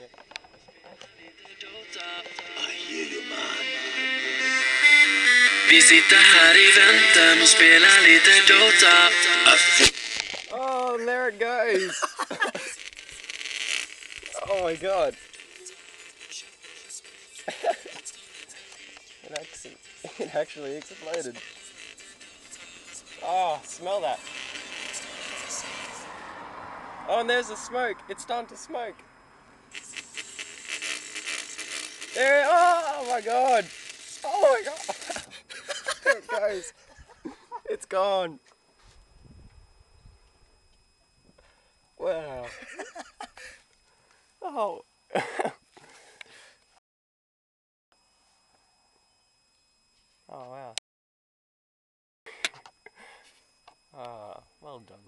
I hear you, man. Vi sitter här i väntan och spelar lite Dota. Oh, there it goes! Oh my god! It actually exploded. Oh, smell that! Oh, and there's the smoke. It's starting to smoke. There. Oh my god! Oh my god! There it goes. It's gone. Wow. Oh. Oh wow. Ah, well done.